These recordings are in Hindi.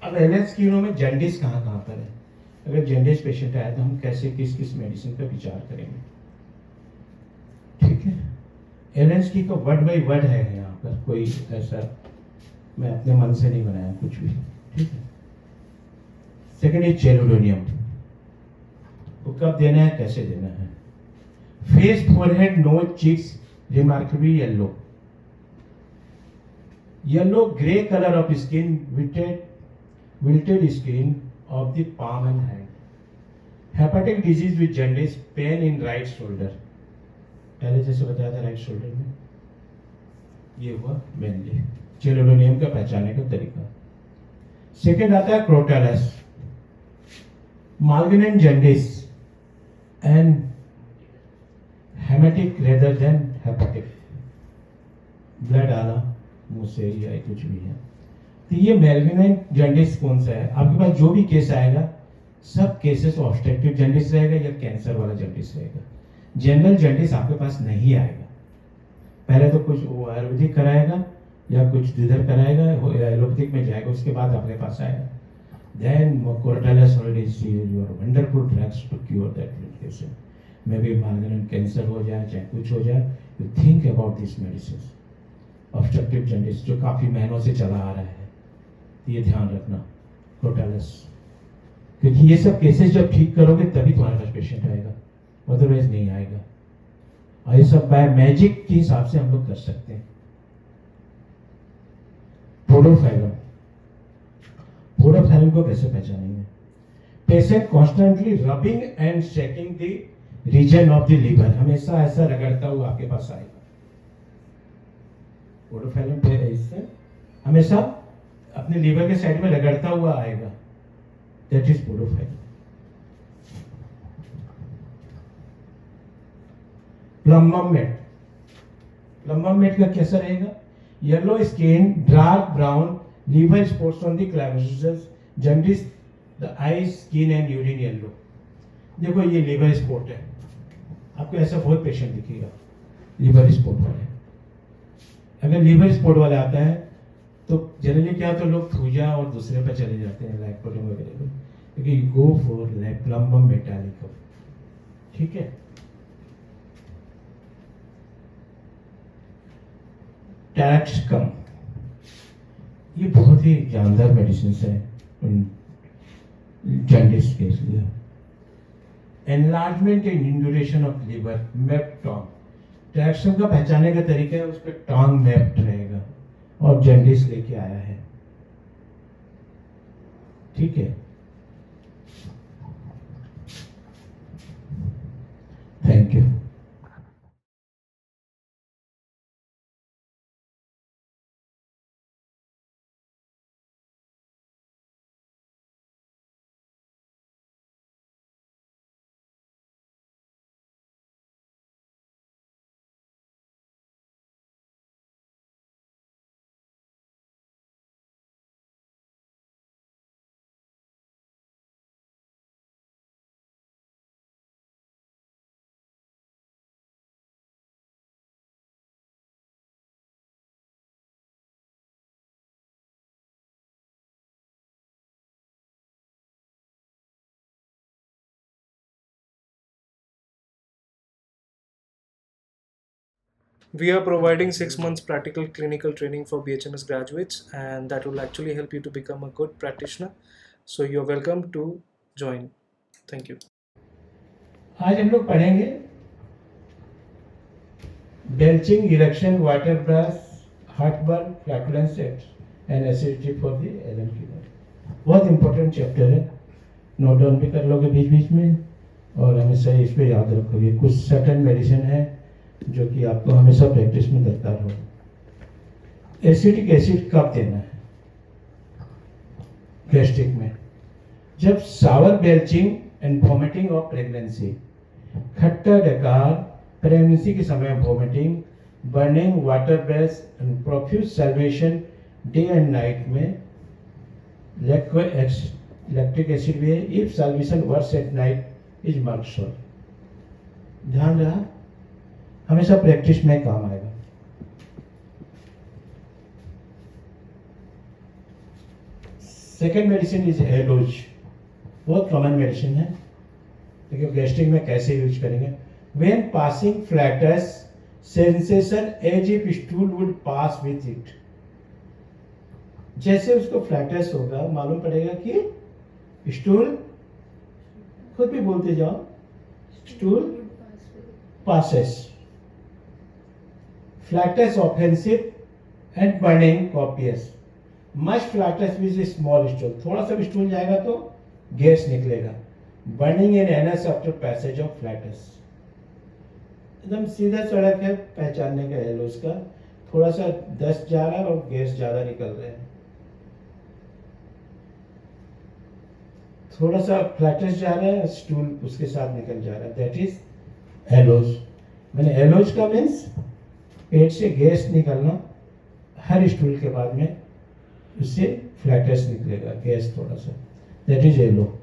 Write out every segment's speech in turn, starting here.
अब एलएस स्किनों में जॉन्डिस कहाँ कहाँ पर है? अगर जॉन्डिस पेशेंट आया तो हम कैसे किस किस मेडिसिन पर विचार करेंगे? ठीक है, एलएस की तो वर्ड बाई वर्ड है यहाँ पर, कोई ऐसा मैं अपने मन से नहीं बनाया कुछ भी। ठीक है, सेकेंड इज चेलोडोनियम, वो कब देना है, कैसे देना है? Face, forehead, nose, cheeks remarkably yellow, yellow grey colour of skin, wilted skin of the palm and hand. Hepatic disease with jaundice, pain in right shoulder. पहले जैसे बताया था राइट शोल्डर में, ये हुआ मेनली चेलोडोनियम का पहचानने का तरीका। सेकेंड आता है crotalus, malignant jaundice and hematic rather than hepatic, blood आना मुंह से या कुछ भी है। तो ये मैलिग्नेंट जॉन्डिस कौन सा है? आपके पास जो भी केस आएगा सब केसेस ऑब्स्ट्रक्टिव जॉन्डिस रहेगा या कैंसर वाला जॉन्डिस रहेगा। जनरल जॉन्डिस आपके पास नहीं आएगा। पहले तो कुछ वो आयुर्वेदिक कराएगा या कुछ इधर कराएगा, एलोपैथिक में जाएगा, उसके बाद आपके पास आएगा। Then crotalus your wonderful drugs to cure that infection. May be migraine cancer हो जाए चाहे कुछ हो जाए, you think about this medicine. Obstructive jaundice जो काफी महीनों से चला आ रहा है, ये ध्यान रखना क्रोटालस, क्योंकि ये सब केसेस जब ठीक करोगे तभी तुम्हारे पास पेशेंट आएगा, अदरवाइज नहीं आएगा। और ये सब बाय मैजिक के हिसाब से हम लोग कर सकते हैं। पोडोफाइलम, पोडोफाइलम को कैसे पहचानेंगे? Patient constantly rubbing and shaking the region of the liver, हमेशा ऐसा रगड़ता हुआ आपके पास आएगा। पोडोफाइलम पे इससे हमेशा अपने लीवर के साइड में रगड़ता हुआ आएगा, that is podophyllum. Plumbum met, plumbum met का कैसा रहेगा? Yellow skin, dark brown, liver spots on the clavicles, jaundice, the eyes, skin and urine yellow. देखो ये लीवर स्पॉट है, आपको ऐसा बहुत पेशेंट दिखेगा लीवर स्पॉट वाले। अगर लीवर स्पॉट वाला आता है तो जनरली क्या तो लोग थूजा और दूसरे पर चले जाते हैं लैक्टोजन वगैरह, क्योंकि you go for plumbum metallicum. ठीक है, टैक्सकम, ये बहुत ही जानदार मेडिसिन है जॉन्डिस के लिए। Enlargement and induration of liver, मेप्टॉन, टैक्सकम का पहचानने का तरीका है, उस पर टॉन्ग मैप्ड रहेगा और जॉन्डिस लेके आया है। ठीक है, thank you. We are providing 6 months practical clinical training for BHMS graduates, and that will actually help you to become a good practitioner. So you're welcome to join. Thank you. आज हम लोग पढ़ेंगे belching, eructation, water brush, heartburn, flatulence and acidity for the Allen fever. बहुत इंपॉर्टेंट चैप्टर है, नोट डाउन भी कर लोगे बीच बीच में और हमेशा इस पे याद रखोगे। कुछ सर्टेन मेडिसिन है जो कि आपको हमेशा प्रैक्टिस में दरकार हो। एसिडिक एसिड कब देना है? गैस्ट्रिक में, जब sour belching and vomiting of pregnancy, खट्टा डकार, प्रेगनेंसी के समय vomiting, burning, water breath and profuse salvation day and night में लैक्टिक एसिड भी है। If solution worse at night is merc salt. ध्यान रहा, हमेशा प्रैक्टिस में काम आएगा। सेकेंड मेडिसिन इज एलोज, बहुत कॉमन मेडिसिन है, लेकिन गैस्ट्रिक में कैसे यूज करेंगे? When passing flatus sensation as if stool would pass with it, जैसे उसको फ्लैटस होगा मालूम पड़ेगा कि स्टूल, खुद भी बोलते जाओ, stool passes. Flatus offensive and burning copious. Much flatus with a small stool. थोड़ा सा भी स्टूल जाएगा तो गैस निकलेगा. Burning in anus after passage of flatus. एकदम सीधा सड़क है पहचानने का एलोस का, थोड़ा सा दस्त जा रहा है और गैस ज्यादा निकल रहे हैं, थोड़ा सा फ्लैटस जा रहा है, स्टूल उसके साथ निकल जा रहा है, दैट इज एलोज। मैंने एलोज का मीन्स पेट से गैस निकलना, हर स्टूल के बाद में उससे फ्लैटस निकलेगा, गैस थोड़ा सा, that is aloe.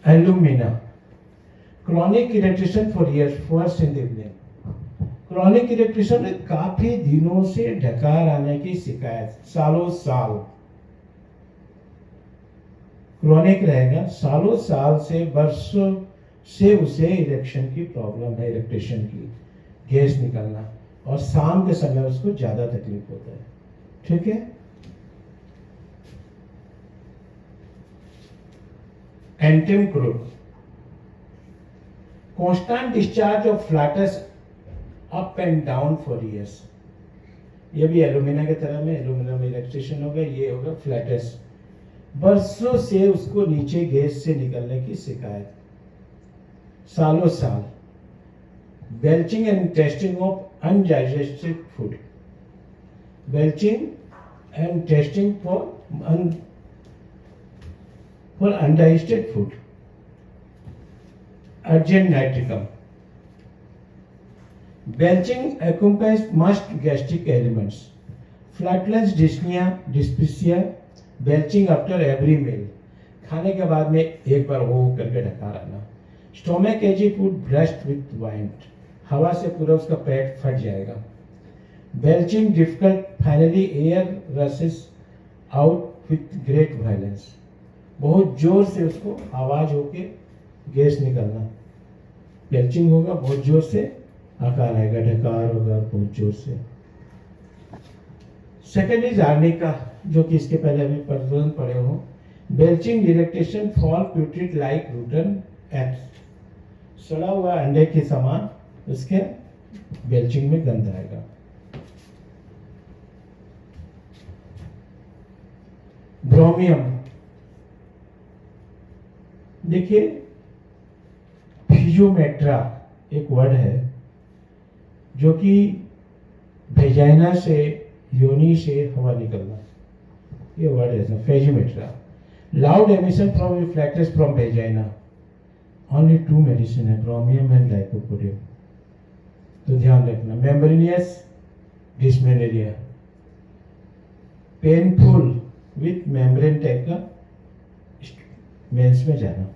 Alumina, chronic irritation for years, first in the evening. Chronic irritation में काफी दिनों से ढकार आने की शिकायत, सालों साल क्रॉनिक रहेगा, सालों साल से वर्षों से उसे इरेक्शन की प्रॉब्लम है, इरेक्टेशन की, गैस निकलना, और शाम के समय उसको ज्यादा तकलीफ होता है, ठीक है। Antim crud, constant discharge of flatus up and down for years, ये भी एलुमिना की तरह में, एलुमिना में इरेक्टेशन होगा, ये होगा फ्लैटस, बरसों से उसको नीचे गैस से निकलने की शिकायत, सालों साल। Belching and tasting of undigested food, belching and tasting for undigested food. Argent nitricum, belching accompanies must gastric elements, flatulence, dyspnea, dyspepsia, belching after every meal, खाने के बाद में एक बार वो करके ढकार आना। स्टोमक एजी फूड ब्रस्ट विथ वाइंट, हवा से पूरा उसका पेट फट जाएगा। Belching difficult, finally air rushes out with great violence, बहुत जोर से उसको आवाज होके गैस निकलना, बेल्चिंग होगा, बहुत जोर से आकार आएगा, ढकार होगा बहुत जोर से। सेकेंड इज आर्निका, जो कि इसके पहले अभी प्रदूषण पड़े हो। Belching irritation fall प्यूट्रिड like routine eggs, सड़ा हुआ अंडे के समान उसके बेल्चिंग में गंध आएगा। ब्रोमियम, देखिए फिजियोमेट्रा एक वर्ड है जो कि वेजाइना से, योनि से हवा निकलना, ये वर्ड है physometra. Loud emission from reflectors from vagina, only 2 medicine है, ब्रोमियम एंड लाइकोपोडियम, तो ध्यान रखना। Membranous dysmenorrhoea, painful with membrane type का मेंस में जाना।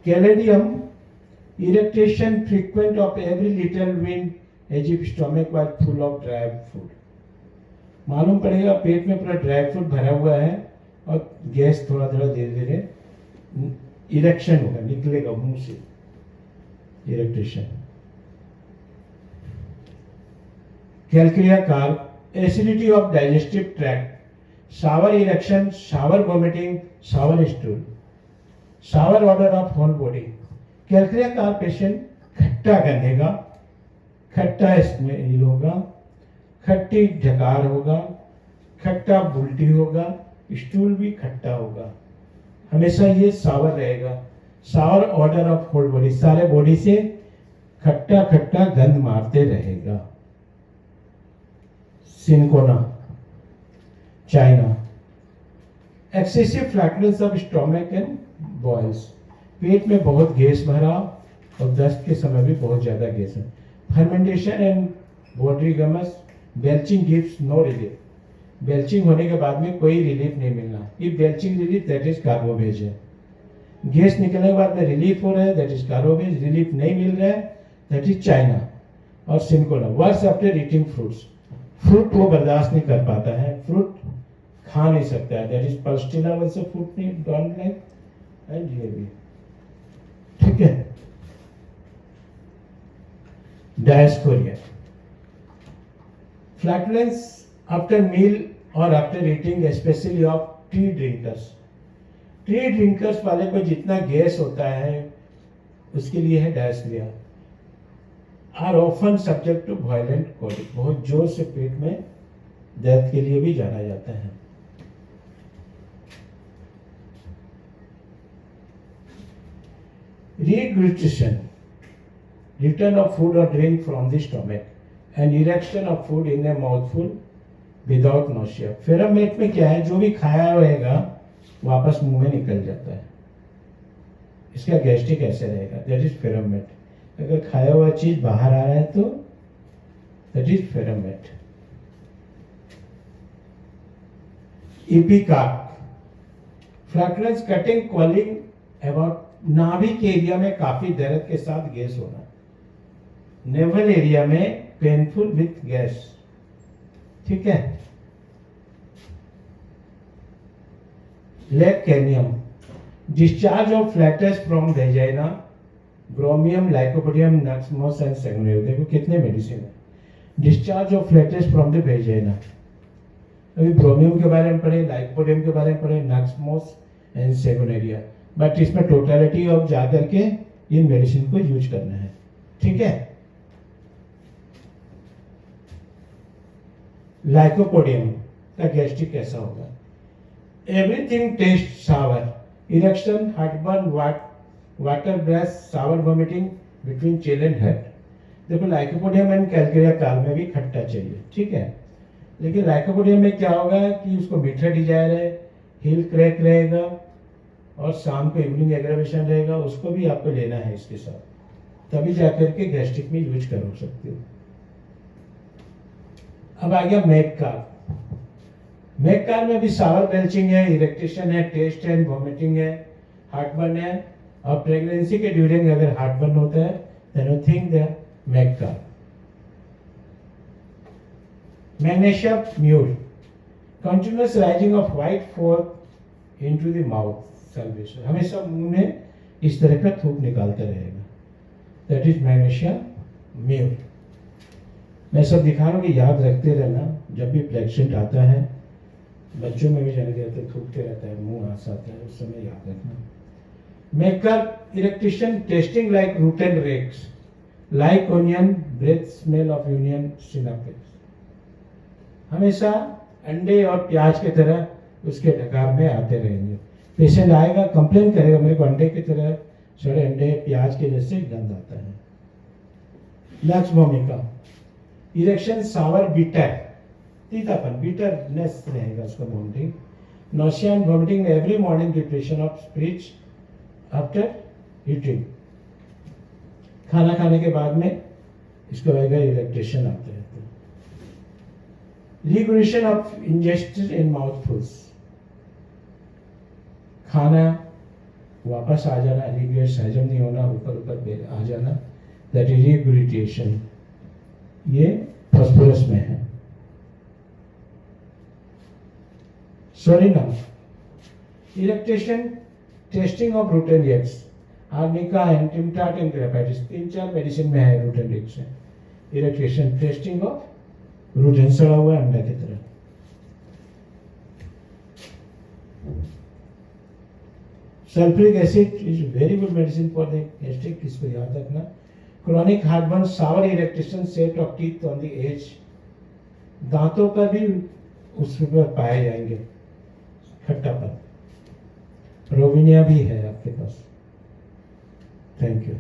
Caladium, irritation frequent of every little wind as if stomach was full of dry food, मालूम पड़ेगा पेट में पूरा ड्राई फ्रूट भरा हुआ है और गैस थोड़ा थोड़ा धीरे धीरे इरेक्शन होगा, निकलेगा मुंह से, irritation. Calcarea carb, acidity of digestive tract, sour erection, sour vomiting, sour stool, sour odour of whole body. Calcarea का पेशेंट खट्टा गंधेगा, खट्टा स्मेल होगा, खट्टी ढकार होगा, खट्टा उल्टी होगा, स्टूल भी खट्टा होगा, हमेशा ये सावर रहेगा। Sour odour of whole body, सारे बॉडी से खट्टा खट्टा गंध मारते रहेगा। Cinchona, china, excessive flatness of stomach and bowels, पेट में बहुत गैस भरा और दस्त के समय भी बहुत ज्यादा गैस है। Fermentation and body gums, belching gives no relief, belching होने के बाद में कोई रिलीफ नहीं मिलना। ये belching relief that is carbo veg है। गैस निकलने के बाद में रिलीफ हो रहा है दैट इज कार्बोवेज, रिलीफ नहीं मिल रहा है दैट इज चाइना। और cinchona worse after eating fruits. Fruit वो बर्दाश्त नहीं कर पाता है, फ्रूट खा नहीं सकता है, that is pulsatilla also fruit नहीं डोंट लाइक, एंड ये भी ठीक है। डायस्कोरिया, फ्लैटुलेंस आफ्टर मील और after eating, especially of tea drinkers. Tea drinkers वाले को जितना गैस होता है उसके लिए है dioscorea. Are often subject to violent colic, बहुत जोर से पेट में दर्द के लिए भी जाना जाता है। Regurgitation, return of food or drink from the stomach, and erection of food in a mouthful without nausea. फेरामेट में क्या है, जो भी खाया रहेगा वापस मुंह में निकल जाता है, इसका गैस्ट्रिक ऐसे रहेगा, दैट इज फेरामेट। अगर खाया हुआ चीज बाहर आ रहा है तो that is ferrum met. Ipecac, flatulence, cutting, calling about, नाभि के एरिया में काफी दर्द के साथ गैस होना, नेवल एरिया में पेनफुल विथ गैस, ठीक है। Lac caninum, discharge of flatus from vagina, bromium, lycopodium, nux mosch and sanguinaria. देखो कितने मेडिसिन है। Discharge of flatus from the vagina, अभी ब्रोमियम के बारे में पढ़े, लाइकोपोडियम के बारे में पढ़े, नक्समोस एंड सेगुनेरिया, बट इसमें टोटलिटी ऑफ जाकर के इन मेडिसिन को यूज करना है, ठीक है। लाइकोपोडियम का गैस्ट्रिक कैसा होगा, everything taste sour, eructation, heartburn, water brash, sour vomiting between chill and head. देखो लाइकोपोडियम एंड कैलकेरिया काल में भी खट्टा चाहिए, ठीक है, लेकिन लाइकोपोडियम में क्या होगा कि उसको मीठा डिजायर है, हिल क्रैक रहेगा और शाम को इवनिंग एग्रावेशन रहेगा, उसको भी आपको लेना है इसके साथ, तभी जाकर के गैस्ट्रिक में यूज कर सकते हो। अब आ गया मैककार। मैककार में भी सावर बेल्चिंग है, इरेक्टेशन है, टेस्ट एंड वॉमिटिंग है, हार्टबर्न है, और प्रेगनेंसी के ड्यूरिंग अगर हार्टबर्न होता है then you think the mag carb. Magnesia mur, continuous rising of white froth into the mouth, salvation, हमेशा मुंह में इस तरह का थूक निकालता रहेगा, दैट इज मैग्नीशिया म्यूल। मैं सब दिखा रहा हूँ कि याद रखते रहना, जब भी पेशेंट आता है, बच्चों में भी जाने देते थूकते रहता है, मुंह आस आता है, उस समय याद रखना। Maker eructation, tasting like rotten eggs, like onion, breath smell of onion, sinapis, हमेशा अंडे और प्याज की तरह उसके डकार में आते रहेंगे। पेशेंट आएगा कंप्लेन करेगा मेरे को अंडे की तरह सड़े अंडे प्याज के जैसे गंध आता है। लक्स भूमिका, इरेक्शन, सावर, बिटर, तीतापन, बिटरनेस रहेगा उसका vomiting, nausea and vomiting every morning, depression of speech after eating, खाना खाने के बाद में इसको रहेगा इरेक्टेशन आते रहते हैं। रिगुलेशन ऑफ इंजेस्टेड इन माउथफुल्स, खाना वापस आ जाना, रिग्रेस हजम नहीं होना, ऊपर ऊपर आ जाना, दैट इज रिगुलेटेशन, ये फॉस्फोरस में है। Psorinum, eructation, tasting of rotten eggs, arnica, antim tart and graphites, 3-4 medicine में है रूट एंड एग्स है। Eructation, tasting of rotten, सड़ा हुआ अंडा की तरह। Sulphuric acid is very good medicine for the gastric, इसको याद रखना। Chronic heartburn, sour eructation, set of teeth on the edge, दांतों पर भी उस पर पाए जाएंगे खट्टापन। रोविनिया भी है आपके पास। Thank you.